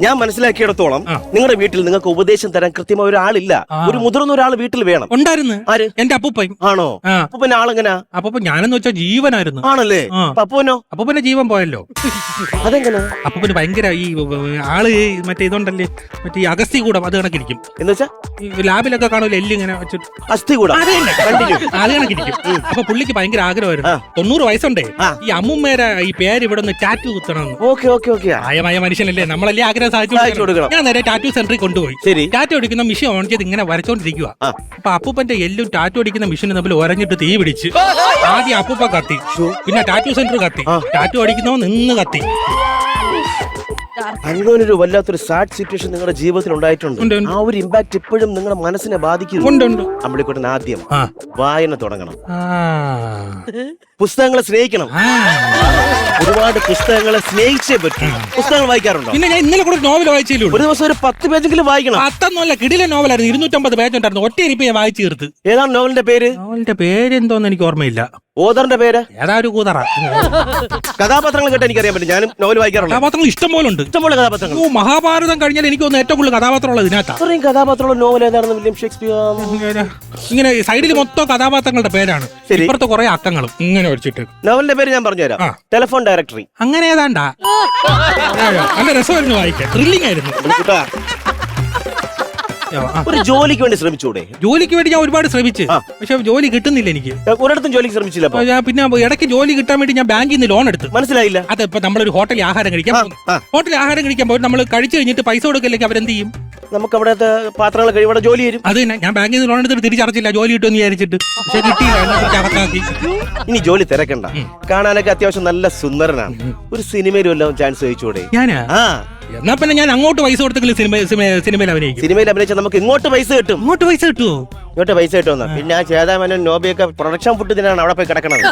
ഞാൻ മനസ്സിലാക്കിയിടത്തോളം നിങ്ങളുടെ വീട്ടിൽ നിങ്ങൾക്ക് ഉപദേശം തരാൻ കൃത്യമായ ഒരാളില്ല. ഒരു മുതിർന്ന ഒരാൾ വീട്ടിൽ വേണം. ഉണ്ടായിരുന്നു. ആര്? എന്റെ അപ്പൂപ്പൻ. ആണോ? അപ്പൂപ്പൻ ആളെങ്ങനാ? അപ്പൂപ്പൻ ഞാനെന്ന് വെച്ചാൽ ജീവനായിരുന്നു. ആണല്ലേ? അപ്പൂനോ? അപ്പൂപ്പന്റെ ജീവൻ പോയല്ലോ. അതെങ്ങനെ? അപ്പൂപ്പന് ഭയങ്കര ഈ ആള് മറ്റേ ഇതുണ്ടല്ലേ, മറ്റേ ഈ അഗസ്തി കൂടം അത് കണക്കിരിക്കും. എന്ന് വെച്ചാ ഈ ലാബിലൊക്കെ കാണൂല എല്ല് ഇങ്ങനെ വെച്ചിട്ട് അസ്ഥി കൂടാ അത് കണക്കിരിക്കും. അപ്പൊ പുള്ളിക്ക് ഭയങ്കര ആഗ്രഹമായിരുന്നു. 90 വയസ്സുണ്ടേ ഈ അമ്മുമ്മേരെ ഈ പേര് ഇവിടെ ഒന്ന് ടാറ്റു കുത്തണം. Okay okay okay. ആയമായ മനുഷ്യനല്ലേ, നമ്മളല്ലേ ആഗ്രഹം സാധിച്ചു കൊടുക്കണം. ഞാൻ നേരെ ടാറ്റു സെന്ററിൽ കൊണ്ടുപോയി. ശരി. ടാറ്റു അടിക്കുന്ന മെഷീൻ ഓൺ ചെയ്ത് ഇങ്ങനെ വരച്ചോണ്ടിരിക്കുക. അപ്പൊ അപ്പൂപ്പന്റെ എല്ലും ടാറ്റു അടിക്കുന്ന മെഷീനും തമ്മിൽ ഒരഞ്ഞിട്ട് തീ പിടിച്ച് ആദ്യം അപ്പൂപ്പ കത്തി, പിന്നെ ടാറ്റു സെന്റർ കത്തി, ടാറ്റു അടിക്കുന്നവൻ നിന്ന് കത്തി. അങ്ങനൊരു വല്ലാത്തൊരു സാഡ് സിറ്റുവേഷൻ നിങ്ങളുടെ ജീവിതത്തിൽ ഉണ്ടായിട്ടുണ്ട്. ആ ഒരു ഇമ്പാക്ട് ഇപ്പോഴും നിങ്ങളുടെ മനസ്സിനെ ബാധിക്കുന്നു. അമ്പിളിക്കുട്ടൻ ആദ്യം വായന തുടങ്ങണം. പുസ്തകങ്ങളെ സ്നേഹിക്കണം. ഒരുപാട് പുസ്തകങ്ങളെ സ്നേഹിച്ചേ പറ്റും. പുസ്തകങ്ങൾ വായിക്കാറുണ്ടോ? പിന്നെ ഞാൻ ഇന്നലെ കൂടെ നോവൽ വായിച്ചില്ലൂ. ഒരു ദിവസം ഒരു 10 പേജെങ്കിലും വായിക്കണം. 10 കിടില നോവലായിരുന്നു. 250 പേജ് ഉണ്ടായിരുന്നു. ഒറ്റ ഇരിപ്പ് ഞാൻ വായിച്ചു തീർത്ത്. ഏതാണ് നോവലിന്റെ പേര്? നോവലിന്റെ പേര് എന്തോന്ന് എനിക്ക് ഓർമ്മയില്ല. ഓദറിന്റെ പേര് ഏതാ ഒരു കൂതറ. കഥാപാത്രങ്ങൾ കേട്ട് എനിക്കറിയാൻ പറ്റും. ഞാനും നോവൽ വായിക്കാറുണ്ട്. കഥാപാത്രങ്ങൾ ഇഷ്ടം പോലെ ഉണ്ട്. ഇഷ്ടംപോലെ കഥാപാത്രങ്ങൾ. മഹാഭാരതം കഴിഞ്ഞാൽ എനിക്ക് തോന്നുന്നു ഏറ്റവും കൂടുതൽ കഥാപാത്രം ഉള്ളത് ഇതിനകത്താ. അത്രയും കഥാപാത്രമുള്ള നോവൽ ഏതാണെന്ന് വില്യം ഷേക്സ്പിയർ. ഇങ്ങനെ സൈഡിൽ മൊത്തം കഥാപാത്രങ്ങളുടെ പേരാണ്. ഇപ്പുറത്തെ കുറെ അക്കങ്ങളും ഇങ്ങനെ വെച്ചിട്ട്. നോവലിന്റെ പേര് ഞാൻ പറഞ്ഞുതരാം. Telephone directory. അങ്ങനെ ഏതാണ്ടാ. നല്ല രസമായിരുന്നു വായിക്കാൻ. ത്രില്ലിംഗ് ആയിരുന്നു. ഒരു ജോലിക്ക് വേണ്ടി ശ്രമിച്ചൂടെ? ജോലിക്ക് വേണ്ടി ഞാൻ ഒരുപാട് ശ്രമിച്ചു. പക്ഷെ ജോലി കിട്ടുന്നില്ല എനിക്ക്. ഒരിടത്തും ജോലിക്ക് ശ്രമിച്ചില്ല. പിന്നെ ഇടയ്ക്ക് ജോലി കിട്ടാൻ വേണ്ടി ഞാൻ ബാങ്കിൽ നിന്ന് ലോൺ എടുത്തു. മനസ്സിലായില്ല? അത് ഇപ്പൊ നമ്മളൊരു ഹോട്ടലിൽ ആഹാരം കഴിക്കാൻ പോയി നമ്മൾ കഴിച്ചു കഴിഞ്ഞിട്ട് പൈസ കൊടുക്കില്ലെങ്കിൽ അവരെന്ത് ചെയ്യും? നമുക്ക് അവിടുത്തെ പാത്രങ്ങൾ കഴിവിടെ ജോലി തരും. അത് തന്നെ. ഞാൻ ബാങ്കിൽ നിന്ന് ലോൺ എടുത്തിട്ട് തിരിച്ചടച്ചില്ല. ജോലി കിട്ടുമെന്ന് വിചാരിച്ചിട്ട്. പക്ഷെ കിട്ടിയില്ല. അകത്താക്കി. ഇനി ജോലി തിരക്കണ്ട. കാണാനൊക്കെ അത്യാവശ്യം നല്ല സുന്ദരനാണ്. ഒരു സിനിമയിലും എല്ലാം ചാൻസ് ചോദിച്ചൂടെ? ഞാനാ? എന്നാ പിന്നെ ഞാൻ അങ്ങോട്ട് പൈസ കൊടുത്തെങ്കിൽ സിനിമയിൽ അഭിനയിക്കും. സിനിമയിൽ അഭിനയിച്ചാൽ നമുക്ക് ഇങ്ങോട്ട് പൈസ കിട്ടും. ഇങ്ങോട്ട് പൈസ കിട്ടുമോ? ഇങ്ങോട്ട് പൈസ കിട്ടുമെന്നാ. പിന്നെ ആ ചേതാമനും നോബിയൊക്കെ പ്രൊഡക്ഷൻ ഫുഡ് ഇതിനാണ് അവിടെ പോയി കിടക്കണത്.